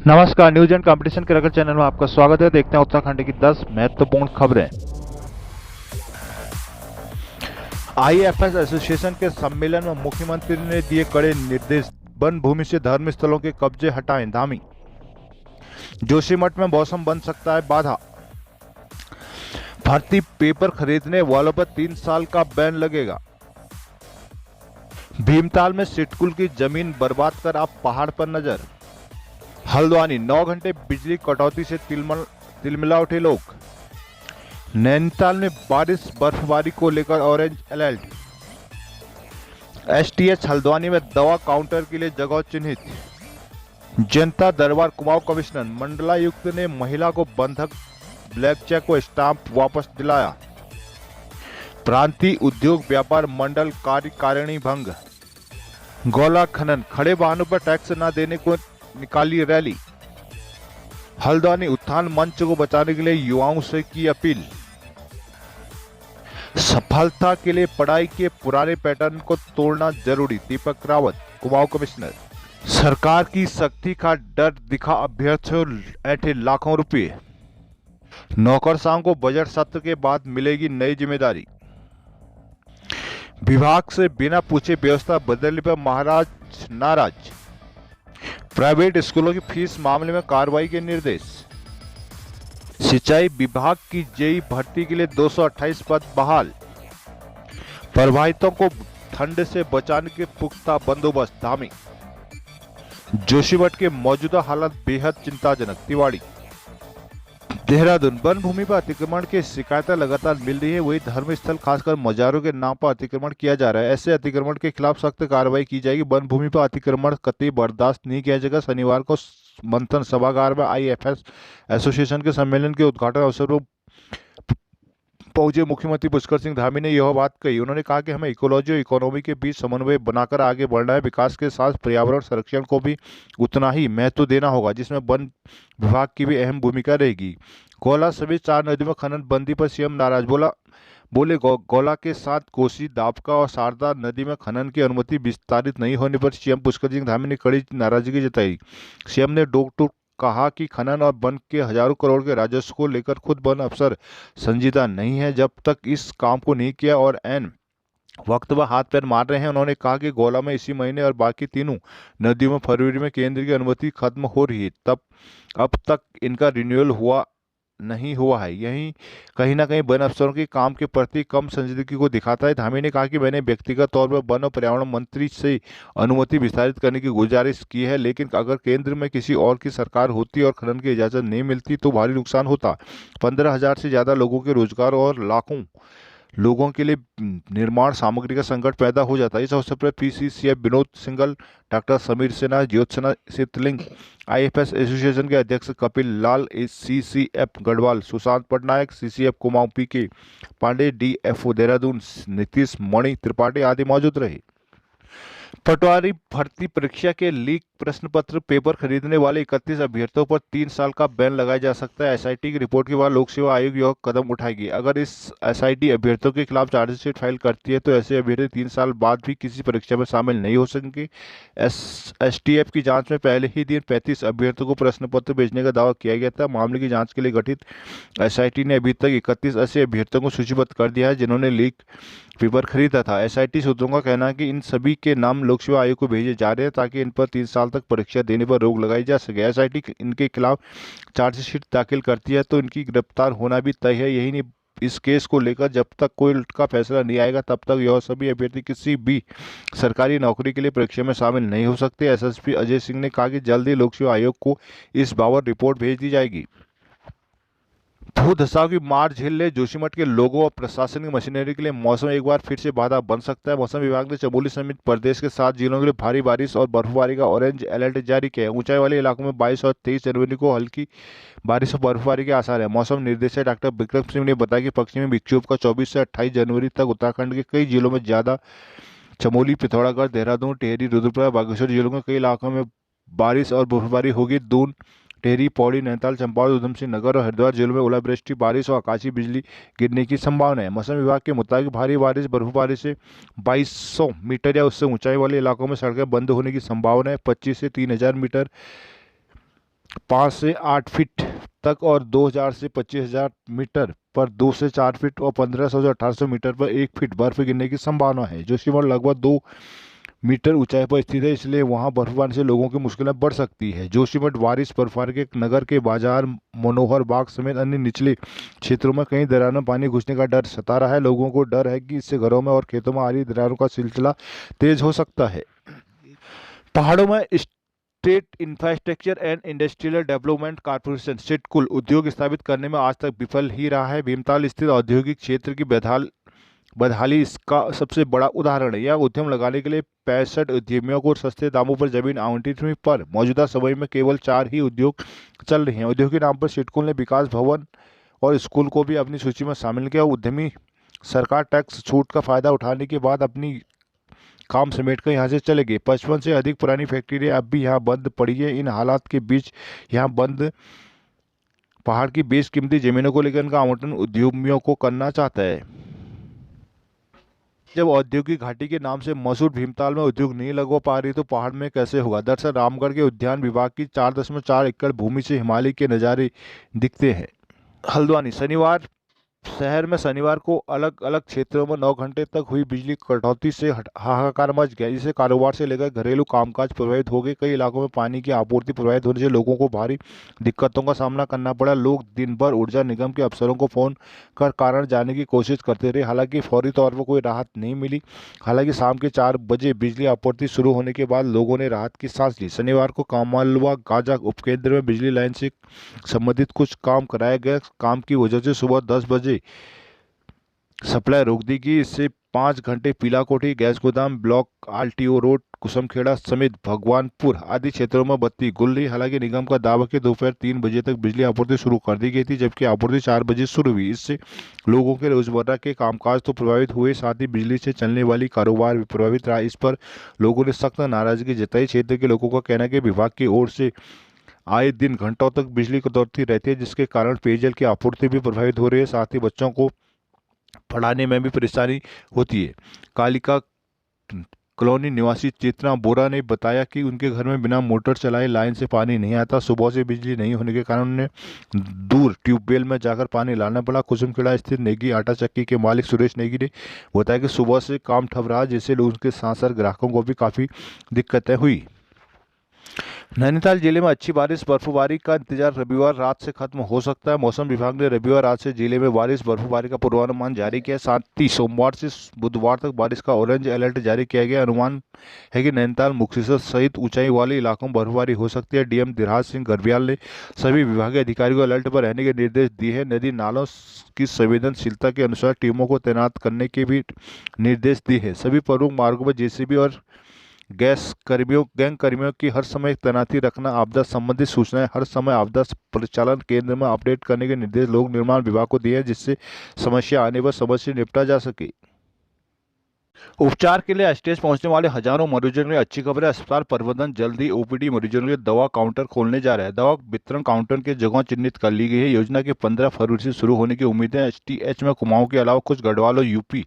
नमस्कार, news and competition के रगड़ चैनल में आपका स्वागत है। देखते हैं उत्तराखंड की 10 महत्वपूर्ण खबरें। आईएफएस एसोसिएशन के सम्मेलन में मुख्यमंत्री ने दिए कड़े निर्देश, वन भूमि से धर्म स्थलों के कब्जे हटाएं। धामी जोशीमठ में मौसम बन सकता है बाधा। भर्ती पेपर खरीदने वालों पर 3 साल का बैन लगेगा। भीमताल में सिटकुल की जमीन बर्बाद कर अब पहाड़ पर नजर। हल्द्वानी 9 घंटे बिजली कटौती से तिलमिला उठे लोग। नैनीताल में बारिश बर्फबारी को लेकर ऑरेंज अलर्ट। एसटीएच हल्द्वानी में दवा काउंटर के लिए जगह चिन्हित। जनता दरबार कुमाऊं कमिश्नर मंडलायुक्त ने महिला को बंधक ब्लैक चेक को स्टाम्प वापस दिलाया। प्रांतीय उद्योग व्यापार मंडल कार्यकारिणी भंग। गौला खनन, खड़े वाहनों पर टैक्स न देने को निकाली रैली। हल्द्वानी उत्थान मंच को बचाने के लिए युवाओं से की अपील। सफलता के लिए पढ़ाई के पुराने पैटर्न को तोड़ना जरूरी, दीपक रावत कुमाऊं कमिश्नर। सरकार की सख्ती का डर दिखा अभ्यर्थियों, ऐंठे लाखों रुपए। नौकरशाहों को बजट सत्र के बाद मिलेगी नई जिम्मेदारी। विभाग से बिना पूछे व्यवस्था बदलने पर महाराज नाराज। प्राइवेट स्कूलों की फीस मामले में कार्रवाई के निर्देश। सिंचाई विभाग की जेई भर्ती के लिए 228 पद बहाल। प्रभावितों को ठंड से बचाने के पुख्ता बंदोबस्त। धामी जोशीमठ के मौजूदा हालात बेहद चिंताजनक। तिवाड़ी देहरादून वन भूमि पर अतिक्रमण की शिकायतें लगातार मिल रही है। वही धर्मस्थल खासकर मजारों के नाम पर अतिक्रमण किया जा रहा है। ऐसे अतिक्रमण के खिलाफ सख्त कार्रवाई की जाएगी। वन भूमि पर अतिक्रमण कतई बर्दाश्त नहीं किया जाएगा। शनिवार को मंथन सभागार में आईएफएस एसोसिएशन के सम्मेलन के उद्घाटन अवसर पर पहुंचे मुख्यमंत्री पुष्कर सिंह धामी ने यह बात कही। उन्होंने कहा कि हमें इकोलॉजी और इकोनॉमी के बीच समन्वय बनाकर आगे बढ़ना है। विकास के साथ पर्यावरण संरक्षण को भी उतना ही महत्व देना होगा, जिसमें वन विभाग की भी अहम भूमिका रहेगी। गौला समेत 4 नदियों में खनन बंदी पर सीएम नाराज। बोले गौला के साथ कोसी, दाबका और शारदा नदी में खनन की अनुमति विस्तारित नहीं होने पर सीएम पुष्कर सिंह धामी ने कड़ी नाराजगी जताई। सीएम ने टोक टोक कहा कि खनन और वन के हजारों करोड़ के राजस्व को लेकर खुद वन अफसर संजीदा नहीं है जब तक इस काम को नहीं किया और एन वक्त वह हाथ पैर मार रहे हैं। उन्होंने कहा कि गौला में इसी महीने और बाकी तीनों नदियों में फरवरी में केंद्र की अनुमति खत्म हो रही है, तब अब तक इनका रिन्यूअल नहीं हुआ है। यही कहीं ना कहीं वन अफसरों के काम के प्रति कम संजीदगी को दिखाता है। धामी ने कहा कि मैंने व्यक्तिगत तौर पर वन और पर्यावरण मंत्री से अनुमति विस्तारित करने की गुजारिश की है, लेकिन अगर केंद्र में किसी और की सरकार होती और खनन की इजाजत नहीं मिलती तो भारी नुकसान होता। 15,000 से ज्यादा लोगों के रोजगार और लाखों लोगों के लिए निर्माण सामग्री का संकट पैदा हो जाता है। इस अवसर पर PCCF Vinod Singhal, doctor Sameer Sinha, Jyotsna Sitling, IFS association के अध्यक्ष Kapil Lal, CCF Garhwal Sushant Patnaik, CCF Kumaon PK Pande, DFO Dehradun Nitish Mani Tripathi आदि मौजूद रहे। पटवारी भर्ती परीक्षा के लीक प्रश्न पत्र पेपर खरीदने वाले 31 अभ्यर्थियों पर 3 साल का बैन लगाया जा सकता है। एसआईटी की रिपोर्ट के बाद लोक सेवा आयोग यह कदम उठाएगी। अगर इस एसआईटी अभ्यर्थियों के खिलाफ चार्जशीट फाइल करती है तो ऐसे अभ्यर्थी 3 साल बाद भी किसी परीक्षा में शामिल नहीं हो सकेंगे। एसटीएफ की जांच में पहले ही दिन 35 अभ्यर्थियों को प्रश्न पत्र भेजने का दावा किया गया था। मामले की जाँच के लिए गठित एसआईटी ने अभी तक 31 ऐसे अभ्यर्थियों को सूचीबद्ध कर दिया है जिन्होंने लीक पेपर खरीदा था। एसआईटी सूत्रों का कहना है कि इन सभी के नाम लोक सेवा आयोग को भेजे जा रहे हैं ताकि इन पर 3 साल तक परीक्षा देने पर रोक लगाई जा सके। एसआईटी इनके खिलाफ चार्जशीट दाखिल करती है तो इनकी गिरफ्तार होना भी तय है। यही नहीं, इस केस को लेकर जब तक कोई का फैसला नहीं आएगा तब तक यह सभी अभ्यर्थी किसी भी सरकारी नौकरी के लिए परीक्षा में शामिल नहीं हो सकते। एसएसपी अजय सिंह ने कहा कि जल्द ही लोक सेवा आयोग को इस बाबत रिपोर्ट भेज दी जाएगी। भूधसाव की मार झेल ले जोशीमठ के लोगों और प्रशासनिक मशीनरी के लिए मौसम एक बार फिर से बाधा बन सकता है। मौसम विभाग ने चमोली समेत प्रदेश के 7 जिलों के लिए भारी बारिश और बर्फबारी का ऑरेंज अलर्ट जारी किया है। ऊंचाई वाले इलाकों में 22 और 23 जनवरी को हल्की बारिश और बर्फबारी के आसार है। मौसम निर्देशक डॉक्टर विक्रम सिंह ने बताया कि पश्चिमी विक्षोभ का 24 से 28 जनवरी तक उत्तराखंड के कई जिलों में ज्यादा चमोली, पिथौरागढ़, देहरादून, टिहरी, रुद्रप्रयाग, बागेश्वर जिलों के कई इलाकों में बारिश और बर्फबारी होगी। दून, टेहरी, पौड़ी, नैनीताल, चंपावत, उधमसिंह नगर और हरिद्वार जिलों में ओलावृष्टि, बारिश और आकाशीय बिजली गिरने की संभावना है। मौसम विभाग के मुताबिक भारी बारिश, बर्फबारी से 2200 मीटर या उससे ऊंचाई वाले इलाकों में सड़कें बंद होने की संभावना है। 25 से 3000 मीटर 5 से 8 फीट तक और 2000 से 25,000 मीटर पर 2 से 4 फीट और 1500 से 1800 मीटर पर 1 फीट बर्फ गिरने की संभावना है। जोशीमठ लगभग 2 मीटर ऊंचाई पर स्थित है, इसलिए वहां बर्फबारी से लोगों की मुश्किलें बढ़ सकती है। जोशीमठ बारिश बर्फबारी के नगर के बाजार, मनोहर बाग समेत अन्य निचले क्षेत्रों में कई दरारों में पानी घुसने का डर सता रहा है। लोगों को डर है कि इससे घरों में और खेतों में आ रही दरारों का सिलसिला तेज हो सकता है। पहाड़ों में state infrastructure and industrial development corporation SIDCUL उद्योग स्थापित करने में आज तक विफल ही रहा है। भीमताल स्थित औद्योगिक क्षेत्र की बदहाली इसका सबसे बड़ा उदाहरण है। यह उद्यम लगाने के लिए 65 उद्यमियों को सस्ते दामों पर जमीन आवंटित हुई, पर मौजूदा समय में केवल 4 ही उद्योग चल रहे हैं। उद्योग के नाम पर सिडकुल ने विकास भवन और स्कूल को भी अपनी सूची में शामिल किया। उद्यमी सरकार टैक्स छूट का फायदा उठाने के बाद अपनी काम समेटकर यहाँ से चले गए। 55 से अधिक पुरानी फैक्ट्रियाँ अब भी यहाँ बंद पड़ी है। इन हालात के बीच यहाँ बंद पहाड़ की बेशकीमती जमीनों को लेकर इनका आवंटन उद्यमियों को करना चाहता है। जब औद्योगिक घाटी के नाम से मशहूर भीमताल में उद्योग नहीं लगवा पा रही तो पहाड़ में कैसे होगा। दरअसल रामगढ़ के उद्यान विभाग की 4.4 एकड़ भूमि से हिमालय के नज़ारे दिखते हैं। हल्द्वानी शहर में शनिवार को अलग अलग क्षेत्रों में 9 घंटे तक हुई बिजली कटौती से हाहाकार मच गया, जिससे कारोबार से लेकर घरेलू कामकाज प्रभावित हो गए। कई इलाकों में पानी की आपूर्ति प्रभावित होने से लोगों को भारी दिक्कतों का सामना करना पड़ा। लोग दिन भर ऊर्जा निगम के अफसरों को फोन कर कारण जानने की कोशिश करते रहे, हालांकि फौरी तौर पर कोई राहत नहीं मिली। हालांकि शाम के 4 बजे बिजली आपूर्ति शुरू होने के बाद लोगों ने राहत की सांस ली। शनिवार को कामालवा गाजा उपकेंद्र में बिजली लाइन से संबंधित कुछ काम कराया गया। काम की वजह से सुबह 10 बजे सप्लाई रोक दी गई। इससे 5 घंटे पीलाकोठी, गैस गोदाम ब्लॉक, आलटीओ रोड, कुसुमखेड़ा समेत भगवानपुर आदि क्षेत्रों में बत्ती गुल रही। हालांकि निगम का दावा कि दोपहर 3 बजे तक बिजली आपूर्ति शुरू कर दी गई थी, जबकि आपूर्ति 4 बजे शुरू हुई। इससे लोगों के रोजमर्रा के कामकाज तो प्रभावित हुए, साथ ही बिजली से चलने वाली कारोबार भी प्रभावित रहा। इस पर लोगों ने सख्त नाराजगी जताई। क्षेत्र के लोगों का कहना है कि विभाग की ओर से आए दिन घंटों तक बिजली कटौती रहती है, जिसके कारण पेयजल की आपूर्ति भी प्रभावित हो रही है। साथ ही बच्चों को पढ़ाने में भी परेशानी होती है। कालिका कॉलोनी निवासी चेतना बोरा ने बताया कि उनके घर में बिना मोटर चलाए लाइन से पानी नहीं आता। सुबह से बिजली नहीं होने के कारण उन्हें दूर ट्यूबवेल में जाकर पानी लाना पड़ा। कुसुमखेड़ा स्थित नेगी आटा चक्की के मालिक सुरेश नेगी ने बताया कि सुबह से काम ठप रहा, जिससे उनके साथ साथ ग्राहकों को भी काफ़ी दिक्कतें हुई। नैनीताल जिले में अच्छी बारिश बर्फबारी का इंतजार रविवार रात से खत्म हो सकता है। मौसम विभाग ने रविवार रात से जिले में बारिश बर्फबारी का पूर्वानुमान जारी किया। साथ ही सोमवार से बुधवार तक बारिश का ऑरेंज अलर्ट जारी किया गया। अनुमान है कि नैनीताल, मुक्तसर सहित ऊंचाई वाले इलाकों में बर्फबारी हो सकती है। डीएम धीराज सिंह गर्ब्याल ने सभी विभागीय अधिकारियों को अलर्ट पर रहने के निर्देश दिए हैं। नदी नालों की संवेदनशीलता के अनुसार टीमों को तैनात करने के भी निर्देश दिए हैं। सभी प्रमुख मार्गों पर जेसीबी और गैंग कर्मियों की हर समय तैनाती रखना, आपदा संबंधित सूचनाएं हर समय आपदा परिचालन केंद्र में अपडेट करने के निर्देश लोक निर्माण विभाग को दिए हैं, जिससे समस्या आने पर समय से निपटा जा सके। उपचार के लिए एसटीएच पहुंचने वाले हजारों मरीजों के लिए अच्छी खबर है। अस्पताल प्रबंधन जल्द ही ओपीडी मरीजों के लिए दवा काउंटर खोलने जा रहा है। दवा वितरण काउंटर की जगह चिन्हित कर ली गई है। योजना के 15 फरवरी से शुरू होने की उम्मीद है। एसटीएच में कुमाऊं के अलावा कुछ गढ़वाल और यूपी,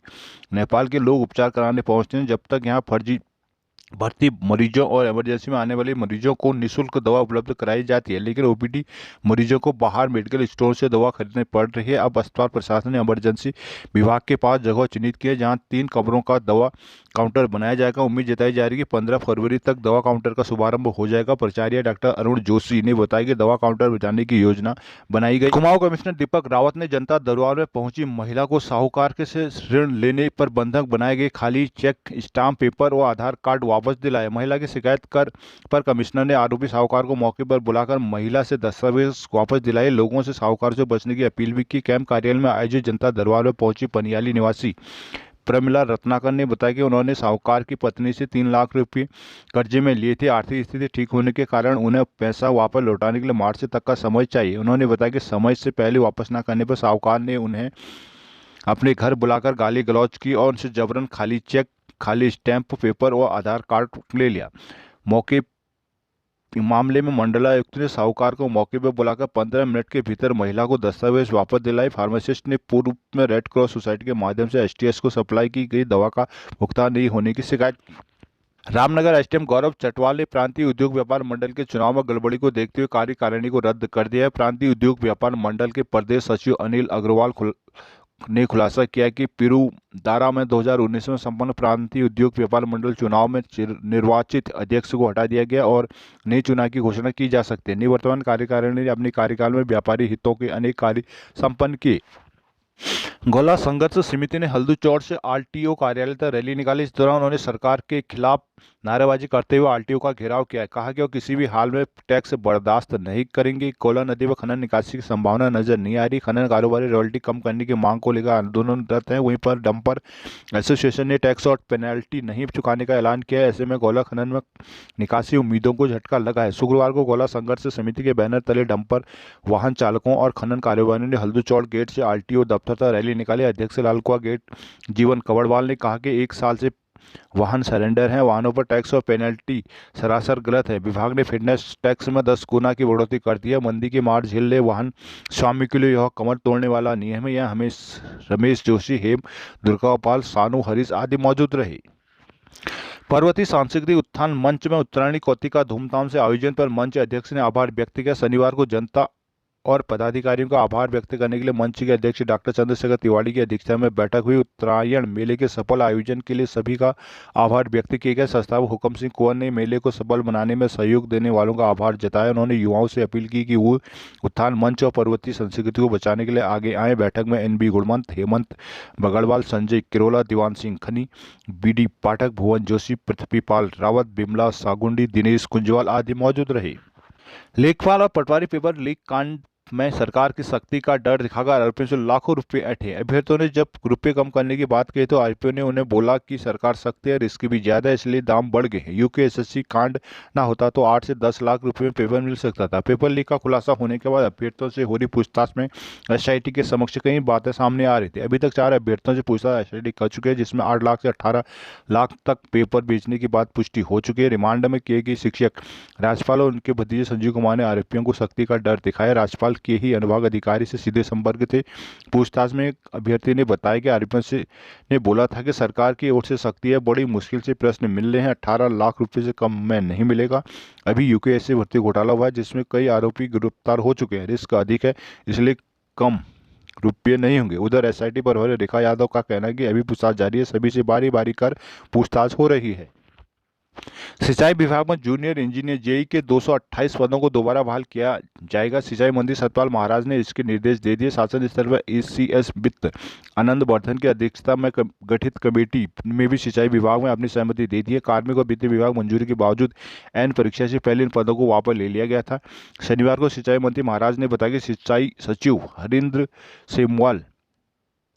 नेपाल के लोग उपचार कराने पहुंचते हैं। जब तक यहाँ फर्जी भर्ती मरीजों और इमरजेंसी में आने वाले मरीजों को निःशुल्क दवा उपलब्ध कराई जाती है, लेकिन ओपीडी मरीजों को बाहर मेडिकल स्टोर से दवा खरीदनी पड़ रही है। अब अस्पताल प्रशासन ने इमरजेंसी विभाग के पास जगह चिन्हित की है, जहां 3 कमरों का दवा काउंटर बनाया जाएगा। उम्मीद जताई जा रही है कि 15 फरवरी तक दवा काउंटर का शुभारंभ हो जाएगा। प्राचार्य डॉक्टर अरुण जोशी ने बताया कि दवा काउंटर बनाने की योजना बनाई गई। कुमाऊं कमिश्नर दीपक रावत ने जनता दरबार में पहुंची महिला को साहूकार से ऋण लेने पर बंधक बनाए गए खाली चेक, स्टाम्प पेपर और आधार कार्ड वापस दिलाए। महिला की शिकायत पर कमिश्नर ने आरोपी साहूकार को मौके पर बुलाकर महिला से दस्तावेज वापस दिलाए। लोगों से साहूकार से बचने की अपील भी की। कैंप कार्यालय में आयोजित जनता दरबार में पहुंची पनियाली निवासी प्रमिला रत्नाकर ने बताया कि उन्होंने साहूकार की पत्नी से 3 लाख रुपए कर्जे में लिए थे। आर्थिक स्थिति ठीक होने के कारण उन्हें पैसा वापस लौटाने के लिए मार्च तक का समय चाहिए। उन्होंने बताया कि समय से पहले वापस न करने पर साहूकार ने उन्हें अपने घर बुलाकर गाली गलौज की और उनसे जबरन खाली चेक, खाली स्टैंप पेपर और आधार कार्ड ले लिया। मामले में मंडलायुक्त ने साहूकार को मौके पर बुलाकर 15 मिनट के भीतर महिला को दस्तावेज वापस दिलाए। फार्मासिस्ट ने पूर्व में रेड क्रॉस सोसाइटी के माध्यम से एसटीएच को सप्लाई की गई दवा का भुगतान नहीं होने की शिकायत की। रामनगर एसडीएम गौरव चटवाल ने प्रांतीय उद्योग व्यापार मंडल के चुनाव में गड़बड़ी को देखते हुए कार्यकारिणी को रद्द कर दिया है। प्रांतीय उद्योग व्यापार मंडल के प्रदेश सचिव अनिल अग्रवाल ने खुलासा किया कि पिरू दारा में 2019 में संपन्न प्रांतीय उद्योग व्यापार मंडल चुनाव में निर्वाचित अध्यक्ष को हटा दिया गया और नए चुनाव की घोषणा की जा सकती है। निवर्तमान कार्यकारिणी ने अपने कार्यकाल में व्यापारी हितों के अनेक कार्य संपन्न किए। गोला संघर्ष समिति ने हल्दू चौक से आरटीओ कार्यालय तक रैली निकाली। इस दौरान उन्होंने सरकार के खिलाफ नारेबाजी करते हुए आरटीओ का घेराव किया। कहा कि वो किसी भी हाल में टैक्स बर्दाश्त नहीं करेंगे। कोयला नदी में खनन निकासी की संभावना नजर नहीं आ रही। खनन कारोबारी रॉयल्टी कम करने की मांग को लेकर आंदोलनरत हैं। वहीं पर डंपर एसोसिएशन ने टैक्स और पेनल्टी नहीं चुकाने का ऐलान किया है। ऐसे में गोला खनन में निकासी उम्मीदों को झटका लगा है। शुक्रवार को गोला संघर्ष समिति के बैनर तले डंपर वाहन चालकों और खनन कारोबारियों ने हल्दू चौक गेट से आरटीओ दफ्तर तक रैली निकाली। अध्यक्ष लालकुआ गेट जीवन कवड़वाल ने कहा कि 1 साल से वाहन सरेंडर हैं। वाहनों पर टैक्स और पेनल्टी सरासर गलत है। विभाग ने फिटनेस टैक्स में 10 गुना की बढ़ोतरी कर दी है। मंदी की मार झेल रहे वाहन स्वामी के लिए यह कमर तोड़ने वाला नियम है। यह रमेश जोशी, हेम दुर्गापाल, सानू, हरीश आदि मौजूद रहे। पर्वतीय सांस्कृतिक उत्थान मंच में उत्तरायणी कौतिक का धूमधाम से आयोजन पर मंच अध्यक्ष ने आभार व्यक्त किया। शनिवार को जनता और पदाधिकारियों का आभार व्यक्त करने के लिए मंच के अध्यक्ष डॉक्टर चंद्रशेखर तिवारी की अध्यक्षता में बैठक हुई। उत्तरायण मेले के सफल आयोजन के लिए सभी का आभार व्यक्त किया गया। संस्थापक हुक्म सिंह कुंवर ने मेले को सफल बनाने में सहयोग देने वालों का आभार जताया। उन्होंने युवाओं से अपील की कि वो उत्थान मंच और पर्वतीय संस्कृति को बचाने के लिए आगे आए। बैठक में NB गुणवंत, हेमंत बगड़वाल, संजय किरोला, दीवान सिंह खनी, BD पाठक, भुवन जोशी, पृथ्वीपाल रावत, बिमला सागुंडी, दिनेश कुंजवाल आदि मौजूद रहे। लेखपाल और पटवारी पेपर लीक कांड में सरकार की सख्ती का डर दिखाकर आरोपियों से लाखों रुपए ऐंठे। अभ्यर्थियों ने जब रुपए कम करने की बात कही तो आरोपियों ने उन्हें बोला कि सरकार सख्त है, रिस्क भी ज्यादा है, इसलिए दाम बढ़ गए हैं। UPSSC कांड ना होता तो 8 से 10 लाख रुपए में पेपर मिल सकता था। पेपर लीक का खुलासा होने के बाद अभ्यर्थियों से हो रही पूछताछ में SIT के समक्ष कई बातें सामने आ रही थी। अभी तक 4 अभ्यर्थियों से पूछताछ SIT कर चुके हैं, जिसमें 8 लाख से 18 लाख तक पेपर बेचने की बात पुष्टि हो चुकी है। रिमांड में किए गए शिक्षक राज्यपाल और उनके भतीजे संजीव कुमार ने आरोपियों को सख्ती का डर दिखाया। राज्यपाल के ही अनुभाग अधिकारी से सीधे संपर्क थे। पूछताछ में एक अभ्यर्थी ने बताया कि आरोपियों से ने बोला था कि सरकार की ओर से सख्ती है, बड़ी मुश्किल से प्रश्न मिल रहे हैं, 18 लाख रुपए से कम में नहीं मिलेगा। अभी UPSC भर्ती घोटाला हुआ है जिसमें कई आरोपी गिरफ्तार हो चुके हैं, रिस्क अधिक है, इसलिए कम रुपये नहीं होंगे। उधर SIT प्रभारी रेखा यादव का कहना है कि अभी पूछताछ जारी है, सभी से बारी बारी कर पूछताछ हो रही है। सिंचाई विभाग में जूनियर इंजीनियर JEE के 228 पदों को दोबारा बहाल किया जाएगा। सिंचाई मंत्री सतपाल महाराज ने इसके निर्देश दे दिए। शासन स्तर पर ACS वित्त आनंद वर्धन की अध्यक्षता में गठित कमेटी में भी सिंचाई विभाग में अपनी सहमति दे दी है। कार्मिक और वित्त विभाग मंजूरी के बावजूद एन परीक्षा से पहले इन पदों को वापस ले लिया गया था। शनिवार को सिंचाई मंत्री महाराज ने बताया कि सिंचाई सचिव हरिंद्र सेमवाल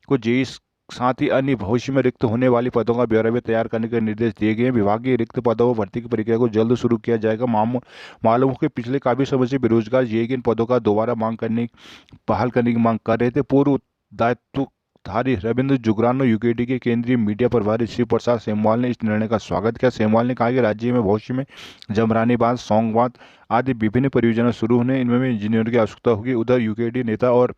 को JEE साथ ही अन्य भविष्य में रिक्त होने वाली पदों का ब्यौरा भी तैयार करने के निर्देश दिए गए हैं। विभागीय रिक्त पदों पर भर्ती की प्रक्रिया को जल्द शुरू किया जाएगा। मालूम हो कि पिछले काफी समय से बेरोजगार JEE इन पदों का दोबारा बहाल करने की मांग कर रहे थे। पूर्व दायित्वधारी रविंद्र जुगरानो UKD के केंद्रीय मीडिया प्रभारी शिव प्रसाद सेमवाल ने इस निर्णय का स्वागत किया। सेमवाल ने कहा कि राज्य में भविष्य में जमरानी बांध, सौंग बांध आदि विभिन्न परियोजनाएं शुरू होने, इनमें भी इंजीनियरों की आवश्यकता होगी। उधर UKD नेता और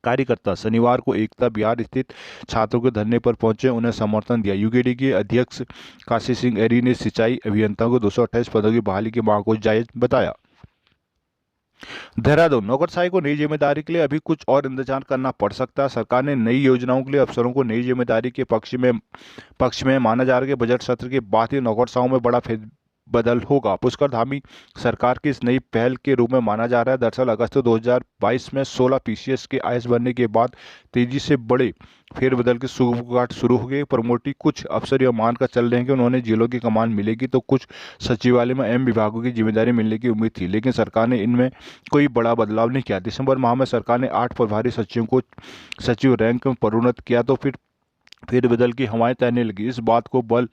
कार्यकर्ता शनिवार को एकता विहार स्थित छात्रों के धरने पर पहुंचे, उन्हें समर्थन दिया। UKD के अध्यक्ष काशी सिंह एरी ने सिंचाई अभियंताओं को 228 पदों की बहाली की मांग को जायज बताया। देहरादून नौकरशाही को नई जिम्मेदारी के लिए अभी कुछ और इंतजार करना पड़ सकता है। सरकार ने नई योजनाओं के लिए अफसरों को नई जिम्मेदारी के पक्ष में माना जा रहा है कि बजट सत्र के बाद ही नौकरशाहों में बड़ा बदल होगा। पुष्कर धामी सरकार की इस नई पहल के रूप में माना जा रहा है। दरअसल अगस्त 2022 में 16 PCS के IAS बनने के बाद तेजी से बड़े फेरबदल के शुरुआत शुरू हो गई। प्रमोटी कुछ अफसर यह मानकर चल रहे हैं कि उन्होंने जिलों की कमान मिलेगी तो कुछ सचिवालय में M विभागों की जिम्मेदारी मिलने की उम्मीद थी, लेकिन सरकार ने इनमें कोई बड़ा बदलाव नहीं किया। दिसंबर माह में सरकार ने 8 प्रभारी सचिवों को सचिव रैंक में प्रोन्नत किया तो फिर बदल की हवाएं तैरने लगी। इस बात को बल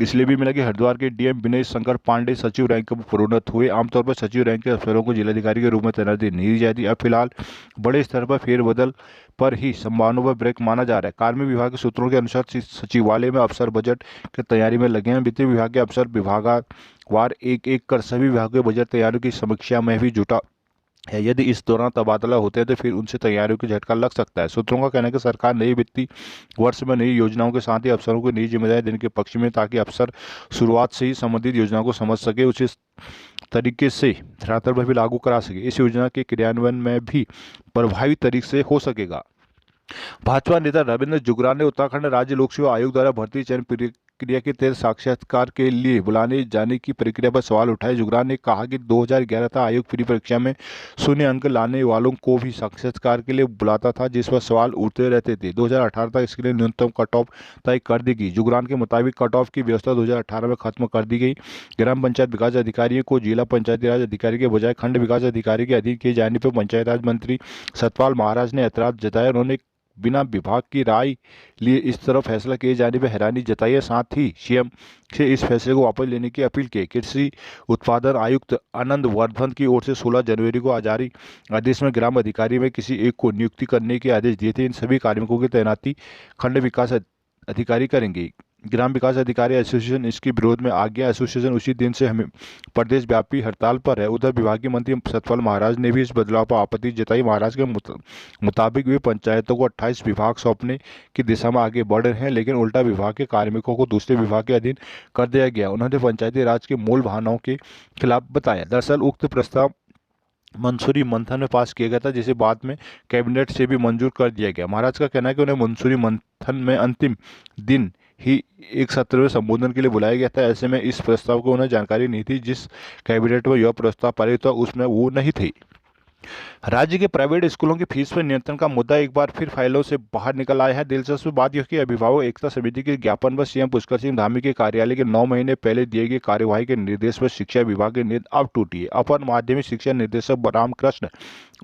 इसलिए भी मिला कि हरिद्वार के DM विनय शंकर पांडे सचिव रैंक पर प्रोन्नत हुए। आमतौर पर सचिव रैंक के अफसरों को जिलाधिकारी के रूप में तैनाती नहीं दी जाती। अब फिलहाल बड़े स्तर पर फेरबदल पर ही संभावनाओं पर ब्रेक माना जा रहा है। कार्मिक विभाग के सूत्रों के अनुसार सचिवालय में अफसर बजट की तैयारी में लगे हैं। वित्त विभाग के अफसर विभागवार एक एक कर सभी विभागों के बजट तैयारियों की समीक्षा में भी जुटा है। यदि इस दौरान तबादला होते हैं तो फिर उनसे तैयारियों की झटका लग सकता है। सूत्रों का कहना है कि सरकार नई वित्तीय वर्ष में नई योजनाओं के साथ ही अफसरों को नई जिम्मेदारी देने के पक्ष में, ताकि अफसर शुरुआत से ही संबंधित योजनाओं को समझ सके, उसे तरीके से धरातल पर भी लागू करा सके। इस योजना के क्रियान्वयन में भी प्रभावी तरीके से हो सकेगा। भाजपा नेता रविंद्र जुगरान ने उत्तराखंड राज्य लोक सेवा आयोग द्वारा भर्ती चयन प्रक्रिया के तहत साक्षात्कार के लिए बुलाने जाने की प्रक्रिया पर सवाल उठाए। जुगरान ने कहा कि 2011 तक आयोग प्री परीक्षा में शून्य अंक लाने वालों को भी साक्षात्कार के लिए बुलाता था, जिस पर सवाल उठते रहते थे। 2018 तक इसके लिए न्यूनतम कट ऑफ तय कर दी गई। जुगरान के मुताबिक कट ऑफ की व्यवस्था 2018 में खत्म कर दी गई। ग्राम पंचायत विकास अधिकारियों को जिला पंचायती राज अधिकारी के बजाय खंड विकास अधिकारी के अधीन किए जाने पर पंचायत राज मंत्री सतपाल महाराज ने ऐतराज जताया। उन्होंने बिना विभाग की राय लिए इस तरह फैसला किए जाने पर हैरानी जताई है। साथ ही सीएम से इस फैसले को वापस लेने की अपील की। कृषि उत्पादन आयुक्त आनंद वर्धन की ओर से 16 जनवरी को जारी आदेश में ग्राम अधिकारी में किसी एक को नियुक्ति करने के आदेश दिए थे। इन सभी कार्मिकों की तैनाती खंड विकास अधिकारी करेंगे। ग्राम विकास अधिकारी एसोसिएशन इसके विरोध में आ गया। एसोसिएशन उसी दिन से हमें प्रदेश व्यापी हड़ताल पर है। उधर विभागीय मंत्री सतपाल महाराज ने भी इस बदलाव पर आपत्ति जताई। महाराज के मुताबिक वे पंचायतों को 28 विभाग सौंपने की दिशा में आगे बढ़ रहे हैं, लेकिन उल्टा विभाग के कार्मिकों को दूसरे विभाग के अधीन कर दिया गया। उन्होंने पंचायती राज के मूल भावनाओं के खिलाफ बताया। दरअसल उक्त प्रस्ताव मंसूरी मंथन में पास किया गया था, जिसे बाद में कैबिनेट से भी मंजूर कर दिया गया। महाराज का कहना है कि उन्हें मंसूरी मंथन में अंतिम दिन ही एक सत्र में संबोधन के लिए बुलाया गया था। ऐसे में इस प्रस्ताव को उन्हें जानकारी नहीं थी। जिस कैबिनेट में यह प्रस्ताव पारित हुआ उसमें वो नहीं थे। राज्य के प्राइवेट स्कूलों की फीस पर नियंत्रण का मुद्दा एक बार फिर फाइलों से बाहर निकल आया है। दिलचस्प बात यह कि अभिभावक एकता समिति के ज्ञापन पर सीएम पुष्कर सिंह धामी के कार्यालय के 9 महीने पहले दिए गए कार्यवाही के निर्देश पर शिक्षा विभाग की नींद अब टूटी है। अपर माध्यमिक शिक्षा निदेशक रामकृष्ण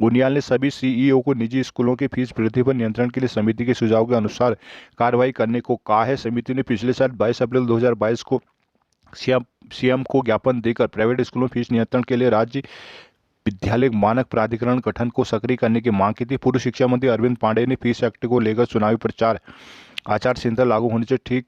उनियाल ने सभी सीईओ को निजी स्कूलों की फीस वृद्धि पर नियंत्रण के लिए समिति के सुझाव के अनुसार कार्रवाई करने को कहा है। समिति ने पिछले साल 22 अप्रैल 2022 को सीएम को ज्ञापन देकर प्राइवेट स्कूलों में फीस नियंत्रण के लिए राज्य विद्यालय मानक प्राधिकरण गठन को सक्रिय करने की मांग की थी। पूर्व शिक्षा मंत्री अरविंद पांडेय ने फीस एक्ट को लेकर चुनावी प्रचार आचार संहिता लागू होने से ठीक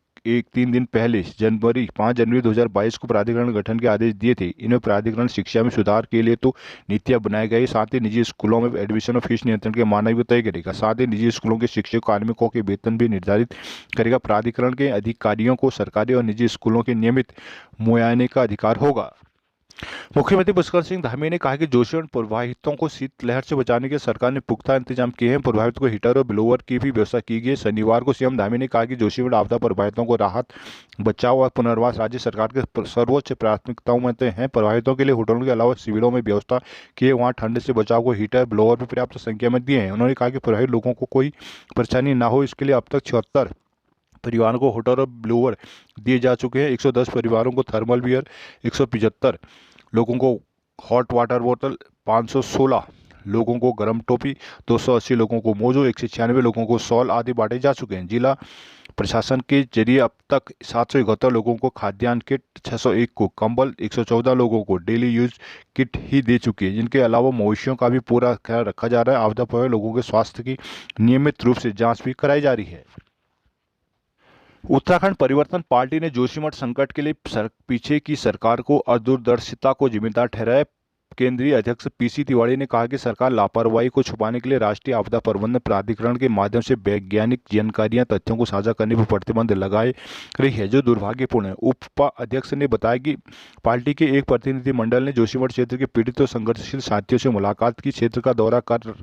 3 दिन पहले 5 जनवरी 2022 को प्राधिकरण गठन के आदेश दिए थे। इनमें प्राधिकरण शिक्षा में सुधार के लिए तो नीतियां बनाई गई, साथ ही निजी स्कूलों में एडमिशन और फीस नियंत्रण के मानक भी तय करेगा। साथ ही निजी स्कूलों के शिक्षक कार्मिकों के वेतन भी निर्धारित करेगा। प्राधिकरण के अधिकारियों को सरकारी और निजी स्कूलों के नियमित मुआयने का अधिकार होगा। मुख्यमंत्री पुष्कर सिंह धामी ने कहा कि जोशीमठ प्रभावितों को शीतलहर से बचाने के सरकार ने पुख्ता इंतजाम किए हैं। प्रभावितों को हीटर और ब्लोअर की भी व्यवस्था की गई है। शनिवार को सीएम धामी ने कहा कि जोशीमठ आपदा प्रभावितों को राहत, बचाव और पुनर्वास राज्य सरकार के सर्वोच्च प्राथमिकताओं में हैं। प्रभावितों के लिए होटलों के अलावा शिविरों में व्यवस्था की है। वहाँ ठंड से बचाव को हीटर, ब्लोअर भी पर्याप्त संख्या में दिए हैं। उन्होंने कहा कि प्रभावित लोगों को कोई परेशानी न हो, इसके लिए अब तक 76 परिवारों को होटल और ब्लोअर दिए जा चुके हैं। 110 परिवारों को थर्मल वियर, 175 लोगों को हॉट वाटर बोतल, 516 लोगों को गर्म टोपी, 280 लोगों को मोजो, 196 लोगों को शॉल आदि बांटे जा चुके हैं। जिला प्रशासन के जरिए अब तक 771 लोगों को खाद्यान्न किट, 601 को कंबल, 114 लोगों को डेली यूज किट ही दे चुकी है। जिनके अलावा मवेशियों का भी पूरा ख्याल रखा जा रहा है। आपदा प्रभावित लोगों के स्वास्थ्य की नियमित रूप से जाँच भी कराई जा रही है। उत्तराखंड परिवर्तन पार्टी ने जोशीमठ संकट के लिए पीछे की सरकार को अदूरदर्शिता को जिम्मेदार ठहराया। केंद्रीय अध्यक्ष पीसी तिवारी ने कहा कि सरकार लापरवाही को छुपाने के लिए राष्ट्रीय आपदा प्रबंधन प्राधिकरण के माध्यम से वैज्ञानिक जानकारियां, तथ्यों को साझा करने पर प्रतिबंध लगाए रही है, जो दुर्भाग्यपूर्ण है। उप अध्यक्ष ने बताया कि पार्टी के एक प्रतिनिधिमंडल ने जोशीमठ क्षेत्र के पीड़ित और संघर्षशील साथियों से मुलाकात की, क्षेत्र का दौरा कर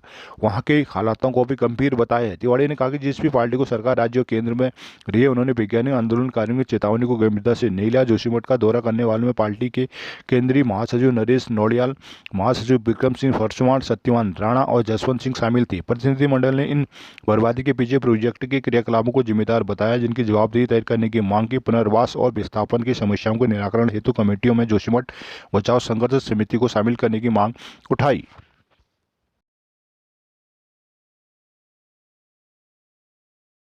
वहां के हालातों को भी गंभीर बताया है। तिवारी ने कहा कि जिस भी पार्टी को सरकार राज्य और केंद्र में रही है, उन्होंने वैज्ञानिक आंदोलनकारियों की चेतावनी को गंभीरता से नहीं लिया। जोशीमठ का दौरा करने वालों में पार्टी के केंद्रीय महासचिव नरेश नौडियाल, महासचिव विक्रम सिंह फरसवान, सत्यवान राणा और जसवंत सिंह शामिल थे। प्रतिनिधिमंडल ने इन बर्बादी के पीछे प्रोजेक्ट के क्रियाकलापों को जिम्मेदार बताया, जिनकी जवाबदेही तय करने की मांग की। पुनर्वास और विस्थापन की समस्याओं के निराकरण हेतु कमेटियों में जोशीमठ बचाव संघर्ष समिति को शामिल करने की मांग उठाई।